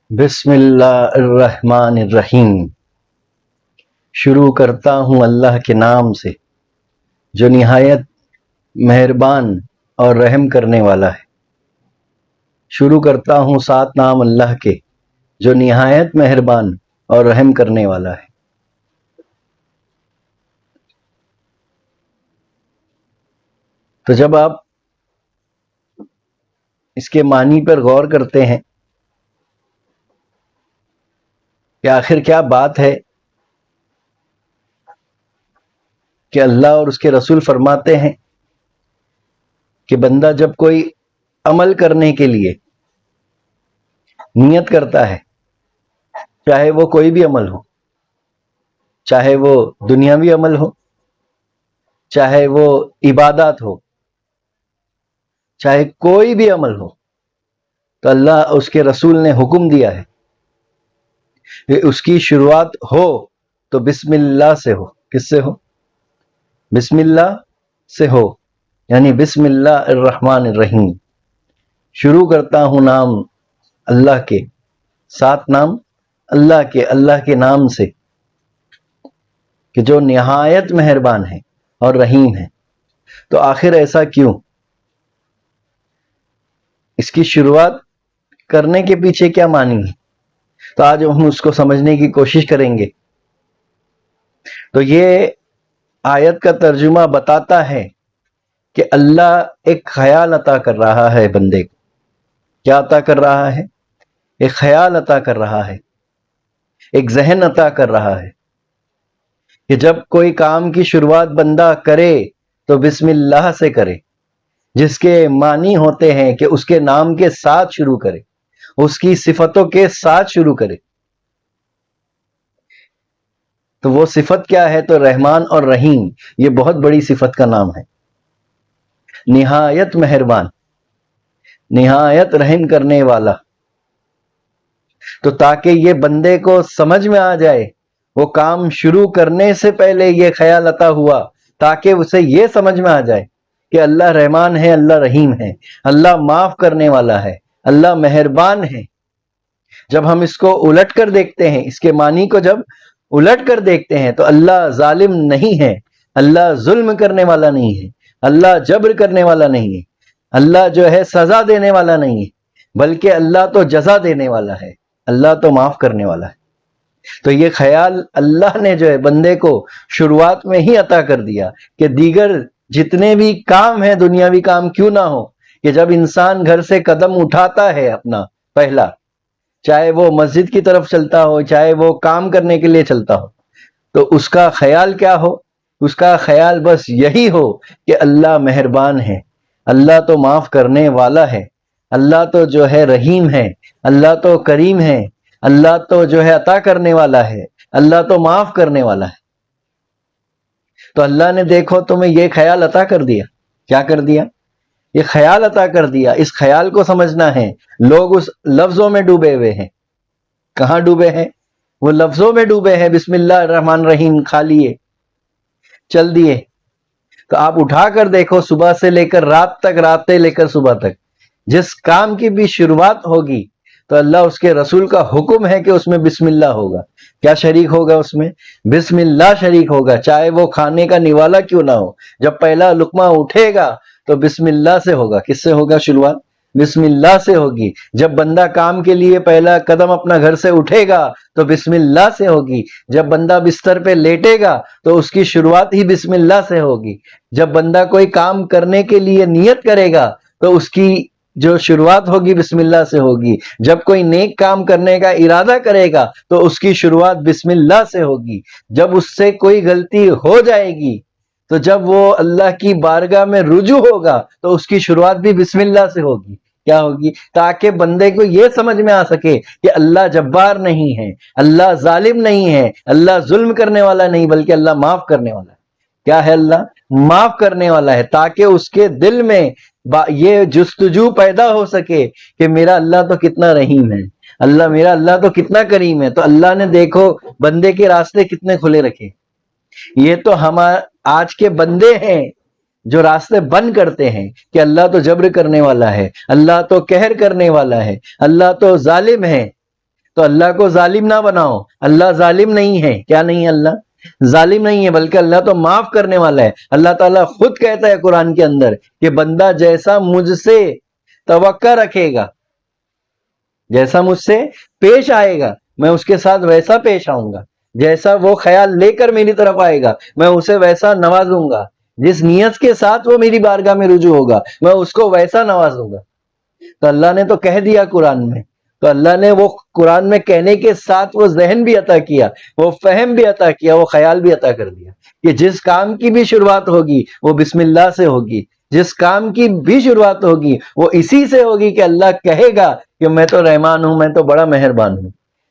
بسم اللہ الرحمن الرحیم۔ شروع کرتا ہوں اللہ کے نام سے جو نہایت مہربان اور رحم کرنے والا ہے۔ شروع کرتا ہوں سات نام اللہ کے جو نہایت مہربان اور رحم کرنے والا ہے۔ تو جب آپ اس کے معنی پر غور کرتے ہیں کہ آخر کیا بات ہے کہ اللہ اور اس کے رسول فرماتے ہیں کہ بندہ جب کوئی عمل کرنے کے لیے نیت کرتا ہے، چاہے وہ کوئی بھی عمل ہو، چاہے وہ دنیاوی عمل ہو، چاہے وہ عبادات ہو، چاہے کوئی بھی عمل ہو، تو اللہ اور اس کے رسول نے حکم دیا ہے کہ اس کی شروعات ہو تو بسم اللہ سے ہو۔ کس سے ہو؟ بسم اللہ سے ہو، یعنی بسم اللہ الرحمن الرحیم۔ شروع کرتا ہوں نام اللہ کے، سات نام اللہ کے نام سے کہ جو نہایت مہربان ہے اور رحیم ہے۔ تو آخر ایسا کیوں؟ اس کی شروعات کرنے کے پیچھے کیا معنی ہے؟ تو آج ہم اس کو سمجھنے کی کوشش کریں گے۔ تو یہ آیت کا ترجمہ بتاتا ہے کہ اللہ ایک خیال عطا کر رہا ہے بندے کو۔ کیا عطا کر رہا ہے؟ ایک خیال عطا کر رہا ہے، ایک ذہن عطا کر رہا ہے کہ جب کوئی کام کی شروعات بندہ کرے تو بسم اللہ سے کرے، جس کے معنی ہوتے ہیں کہ اس کے نام کے ساتھ شروع کرے، اس کی صفتوں کے ساتھ شروع کرے۔ تو وہ صفت کیا ہے؟ تو رحمان اور رحیم، یہ بہت بڑی صفت کا نام ہے۔ نہایت مہربان، نہایت رحم کرنے والا۔ تو تاکہ یہ بندے کو سمجھ میں آ جائے، وہ کام شروع کرنے سے پہلے یہ خیال عطا ہوا تاکہ اسے یہ سمجھ میں آ جائے کہ اللہ رحمان ہے، اللہ رحیم ہے، اللہ معاف کرنے والا ہے، اللہ مہربان ہے۔ جب ہم اس کو الٹ کر دیکھتے ہیں، اس کے معنی کو جب الٹ کر دیکھتے ہیں تو اللہ ظالم نہیں ہے، اللہ ظلم کرنے والا نہیں ہے، اللہ جبر کرنے والا نہیں ہے، اللہ جو ہے سزا دینے والا نہیں ہے، بلکہ اللہ تو جزا دینے والا ہے، اللہ تو معاف کرنے والا ہے۔ تو یہ خیال اللہ نے جو ہے بندے کو شروعات میں ہی عطا کر دیا کہ دیگر جتنے بھی کام ہیں، دنیاوی کام کیوں نہ ہو، کہ جب انسان گھر سے قدم اٹھاتا ہے اپنا پہلا، چاہے وہ مسجد کی طرف چلتا ہو، چاہے وہ کام کرنے کے لیے چلتا ہو، تو اس کا خیال کیا ہو؟ اس کا خیال بس یہی ہو کہ اللہ مہربان ہے، اللہ تو معاف کرنے والا ہے، اللہ تو جو ہے رحیم ہے، اللہ تو کریم ہے، اللہ تو جو ہے عطا کرنے والا ہے، اللہ تو معاف کرنے والا ہے۔ تو اللہ نے دیکھو تمہیں یہ خیال عطا کر دیا۔ کیا کر دیا؟ یہ خیال عطا کر دیا۔ اس خیال کو سمجھنا ہے۔ لوگ اس لفظوں میں ڈوبے ہوئے ہیں۔ کہاں ڈوبے ہیں؟ وہ لفظوں میں ڈوبے ہیں، بسم اللہ الرحمن الرحیم کھا لیے، چل دیے۔ تو آپ اٹھا کر دیکھو، صبح سے لے کر رات تک، رات سے لے کر صبح تک، جس کام کی بھی شروعات ہوگی تو اللہ اس کے رسول کا حکم ہے کہ اس میں بسم اللہ ہوگا۔ کیا شریک ہوگا اس میں؟ بسم اللہ شریک ہوگا، چاہے وہ کھانے کا نوالا کیوں نہ ہو۔ جب پہلا لقمہ اٹھے گا تو بسم اللہ سے ہوگا۔ کس سے ہوگا شروعات؟ بسم اللہ سے ہوگی۔ جب بندہ کام کے لیے پہلا قدم اپنا گھر سے اٹھے گا تو بسم اللہ سے ہوگی۔ جب بندہ بستر پہ لیٹے گا تو اس کی شروعات ہی بسم اللہ سے ہوگی۔ جب بندہ کوئی کام کرنے کے لیے نیت کرے گا تو اس کی جو شروعات ہوگی بسم اللہ سے ہوگی۔ جب کوئی نیک کام کرنے کا ارادہ کرے گا تو اس کی شروعات بسم اللہ سے ہوگی۔ جب اس سے کوئی غلطی ہو جائے گی تو جب وہ اللہ کی بارگاہ میں رجوع ہوگا تو اس کی شروعات بھی بسم اللہ سے ہوگی۔ کیا ہوگی؟ تاکہ بندے کو یہ سمجھ میں آ سکے کہ اللہ جبار نہیں ہے، اللہ ظالم نہیں ہے، اللہ ظلم کرنے والا نہیں، بلکہ اللہ معاف کرنے والا ہے۔ کیا ہے؟ اللہ معاف کرنے والا ہے، تاکہ اس کے دل میں یہ جستجو پیدا ہو سکے کہ میرا اللہ تو کتنا رحیم ہے، میرا اللہ تو کتنا کریم ہے۔ تو اللہ نے دیکھو بندے کے راستے کتنے کھلے رکھے۔ یہ تو ہم آج کے بندے ہیں جو راستے بند کرتے ہیں کہ اللہ تو جبر کرنے والا ہے، اللہ تو قہر کرنے والا ہے، اللہ تو ظالم ہے۔ تو اللہ کو ظالم نہ بناؤ. اللہ ظالم نہیں ہے. کیا نہیں ہے؟ اللہ ظالم نہیں ہے، بلکہ اللہ تو معاف کرنے والا ہے. اللہ تعالیٰ خود کہتا ہے قرآن کے اندر کہ بندہ جیسا مجھ سے توقع رکھے گا، جیسا مجھ سے پیش آئے گا، میں اس کے ساتھ ویسا پیش آؤں گا. جیسا وہ خیال لے کر میری طرف آئے گا، میں اسے ویسا نوازوں گا. جس نیت کے ساتھ وہ میری بارگاہ میں رجوع ہوگا، میں اس کو ویسا نوازوں گا. تو اللہ نے تو کہہ دیا قرآن میں، تو اللہ نے وہ قرآن میں کہنے کے ساتھ وہ ذہن بھی عطا کیا، وہ فہم بھی عطا کیا، وہ خیال بھی عطا کر دیا کہ جس کام کی بھی شروعات ہوگی وہ بسم اللہ سے ہوگی. جس کام کی بھی شروعات ہوگی وہ اسی سے ہوگی کہ اللہ کہے گا کہ میں تو رحمان ہوں، میں تو بڑا مہربان ہوں،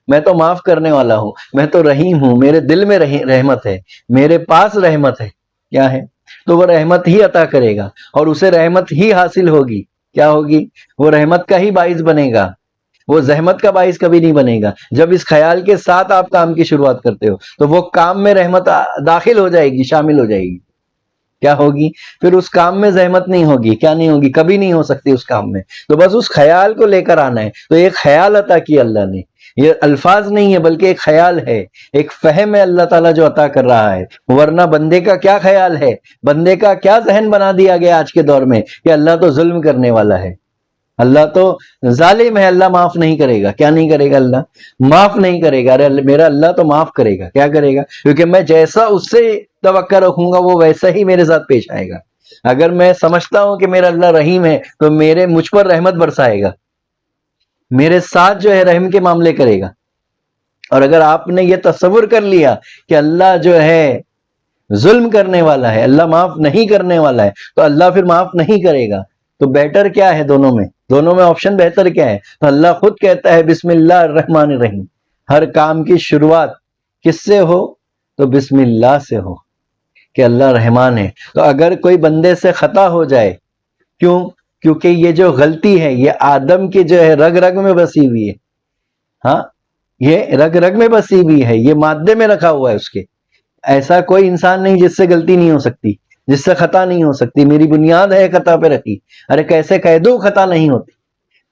میں تو معاف کرنے والا ہوں، میں تو رحیم ہوں، میرے دل میں رحمت ہے، میرے پاس رحمت ہے. کیا ہے؟ تو وہ رحمت ہی عطا کرے گا، اور اسے رحمت ہی حاصل ہوگی. کیا ہوگی؟ وہ رحمت کا ہی باعث بنے گا، وہ زحمت کا باعث کبھی نہیں بنے گا. جب اس خیال کے ساتھ آپ کام کی شروعات کرتے ہو تو وہ کام میں رحمت داخل ہو جائے گی، شامل ہو جائے گی. کیا ہوگی؟ پھر اس کام میں زحمت نہیں ہوگی. کیا نہیں ہوگی؟ کبھی نہیں ہو سکتی اس کام میں. تو بس اس خیال کو لے کر آنا ہے. تو ایک خیال عطا کیا اللہ نے، یہ الفاظ نہیں ہے بلکہ ایک خیال ہے، ایک فہم ہے اللہ تعالیٰ جو عطا کر رہا ہے. ورنہ بندے کا کیا خیال ہے، بندے کا کیا ذہن بنا دیا گیا آج کے دور میں کہ اللہ تو ظلم کرنے والا ہے، اللہ تو ظالم ہے، اللہ معاف نہیں کرے گا. کیا نہیں کرے گا؟ اللہ معاف نہیں کرے گا. ارے میرا اللہ تو معاف کرے گا. کیا کرے گا؟ کیونکہ میں جیسا اس سے توقع رکھوں گا وہ ویسا ہی میرے ساتھ پیش آئے گا. اگر میں سمجھتا ہوں کہ میرا اللہ رحیم ہے تو مجھ پر رحمت برسائے گا، میرے ساتھ جو ہے رحم کے معاملے کرے گا. اور اگر آپ نے یہ تصور کر لیا کہ اللہ جو ہے ظلم کرنے والا ہے، اللہ معاف نہیں کرنے والا ہے، تو اللہ پھر معاف نہیں کرے گا. تو بیٹر کیا ہے دونوں میں آپشن بہتر کیا ہے؟ تو اللہ خود کہتا ہے بسم اللہ الرحمن الرحیم. ہر کام کی شروعات کس سے ہو؟ تو بسم اللہ سے ہو کہ اللہ رحمان ہے. تو اگر کوئی بندے سے خطا ہو جائے، کیونکہ یہ جو غلطی ہے یہ آدم کی جو ہے رگ رگ میں بسی ہوئی ہے. ہاں، یہ رگ رگ میں بسی ہوئی ہے، یہ مادے میں رکھا ہوا ہے اس کے. ایسا کوئی انسان نہیں جس سے غلطی نہیں ہو سکتی، جس سے خطا نہیں ہو سکتی. میری بنیاد ہے خطا پہ رکھی. ارے کیسے کہہ دوں خطا نہیں ہوتی؟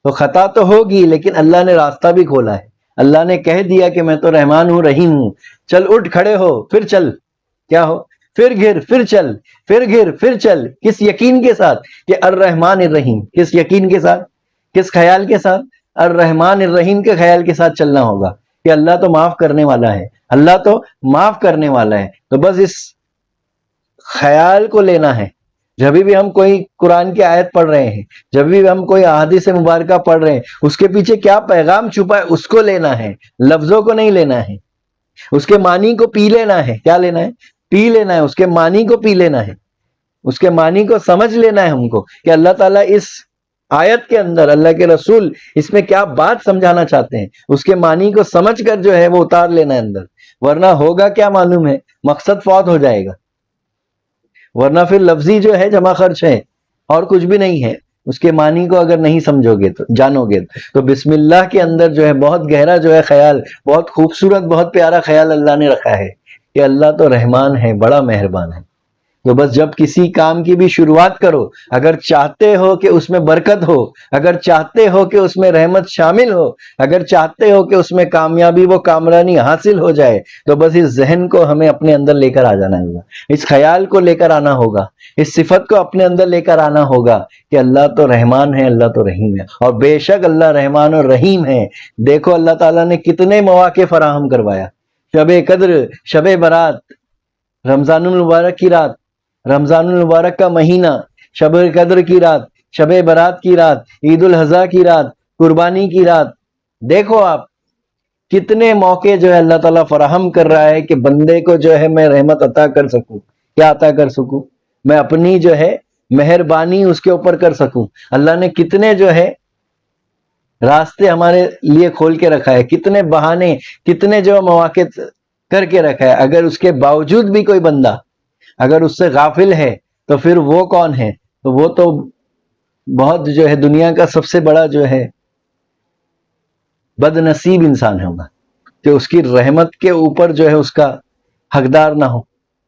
تو خطا تو ہوگی، لیکن اللہ نے راستہ بھی کھولا ہے. اللہ نے کہہ دیا کہ میں تو رحمان ہوں، رحیم ہوں. چل اٹھ کھڑے ہو، پھر چل. کیا ہو؟ پھر گر، پھر چل، پھر گر، پھر چل. کس یقین کے ساتھ کہ الرحمن الرحیم. کس یقین کے ساتھ؟ کس خیال کے ساتھ؟ الرحمن الرحیم کے خیال کے ساتھ چلنا ہوگا کہ اللہ تو معاف کرنے والا ہے، اللہ تو معاف کرنے والا ہے. تو بس اس خیال کو لینا ہے. جب بھی ہم کوئی قرآن کی آیت پڑھ رہے ہیں، جب بھی ہم کوئی احادیث مبارکہ پڑھ رہے ہیں، اس کے پیچھے کیا پیغام چھپا ہے اس کو لینا ہے، لفظوں کو نہیں لینا ہے. اس کے معنی کو پی لینا ہے. کیا لینا ہے؟ پی لینا ہے. اس کے معنی کو پی لینا ہے، اس کے معنی کو سمجھ لینا ہے ہم کو کہ اللہ تعالیٰ اس آیت کے اندر، اللہ کے رسول اس میں کیا بات سمجھانا چاہتے ہیں. اس کے معنی کو سمجھ کر جو ہے وہ اتار لینا ہے اندر. ورنہ ہوگا کیا معلوم ہے؟ مقصد فوت ہو جائے گا. ورنہ پھر لفظی جو ہے جمع خرچ ہے اور کچھ بھی نہیں ہے. اس کے معنی کو اگر نہیں سمجھو گے تو، جانو گے تو بسم اللہ کے اندر جو ہے بہت گہرا جو ہے خیال، بہت خوبصورت، بہت پیارا خیال اللہ نے رکھا ہے کہ اللہ تو رحمان ہے، بڑا مہربان ہے. تو بس جب کسی کام کی بھی شروعات کرو، اگر چاہتے ہو کہ اس میں برکت ہو، اگر چاہتے ہو کہ اس میں رحمت شامل ہو، اگر چاہتے ہو کہ اس میں کامیابی و کامرانی حاصل ہو جائے، تو بس اس ذہن کو ہمیں اپنے اندر لے کر آ جانا ہوگا، اس خیال کو لے کر آنا ہوگا، اس صفت کو اپنے اندر لے کر آنا ہوگا کہ اللہ تو رحمان ہے، اللہ تو رحیم ہے. اور بے شک اللہ رحمان اور رحیم ہے. دیکھو اللہ تعالیٰ نے کتنے مواقع فراہم کروایا. شب قدر، شب برات، رمضان المبارک کی رات، رمضان المبارک کا مہینہ، شب قدر کی رات، شب برات کی رات، عید الاضحیٰ کی رات، قربانی کی رات. دیکھو آپ کتنے موقع جو ہے اللہ تعالیٰ فراہم کر رہا ہے کہ بندے کو جو ہے میں رحمت عطا کر سکوں. کیا عطا کر سکوں؟ میں اپنی جو ہے مہربانی اس کے اوپر کر سکوں. اللہ نے کتنے جو ہے راستے ہمارے لیے کھول کے رکھا ہے، کتنے بہانے، کتنے جو مواقع کر کے رکھا ہے. اگر اس کے باوجود بھی کوئی بندہ اگر اس سے غافل ہے تو پھر وہ کون ہے؟ تو وہ تو بہت جو ہے دنیا کا سب سے بڑا جو ہے بد نصیب انسان ہوگا کہ اس کی رحمت کے اوپر جو ہے اس کا حقدار نہ ہو،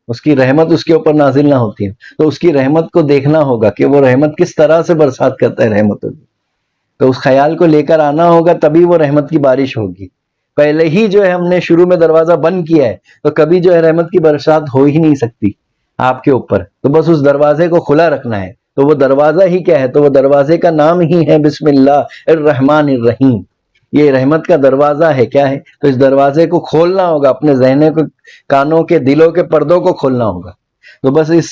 اس کی رحمت اس کے اوپر نازل نہ ہوتی ہے. تو اس کی رحمت کو دیکھنا ہوگا کہ وہ رحمت کس طرح سے برسات کرتا ہے رحمت ہوگی. تو اس خیال کو لے کر آنا ہوگا، تبھی وہ رحمت کی بارش ہوگی. پہلے ہی جو ہے ہم نے شروع میں دروازہ بند کیا ہے تو کبھی جو ہے رحمت کی برسات ہو ہی نہیں سکتی آپ کے اوپر. تو بس اس دروازے کو کھلا رکھنا ہے. تو وہ دروازہ ہی کیا ہے؟ تو وہ دروازے کا نام ہی ہے بسم اللہ الرحمن الرحیم. یہ رحمت کا دروازہ ہے. کیا ہے؟ تو اس دروازے کو کھولنا ہوگا، اپنے ذہنوں کو، کانوں کے، دلوں کے پردوں کو کھولنا ہوگا. تو بس اس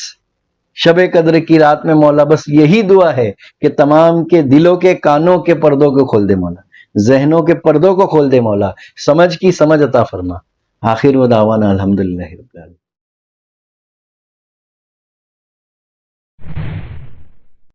شب قدر کی رات میں مولا بس یہی دعا ہے کہ تمام کے دلوں کے، کانوں کے پردوں کو کھول دے مولا، ذہنوں کے پردوں کو کھول دے مولا، سمجھ کی سمجھ عطا فرما. آخر و دعوانا الحمدللہ رب العالمین.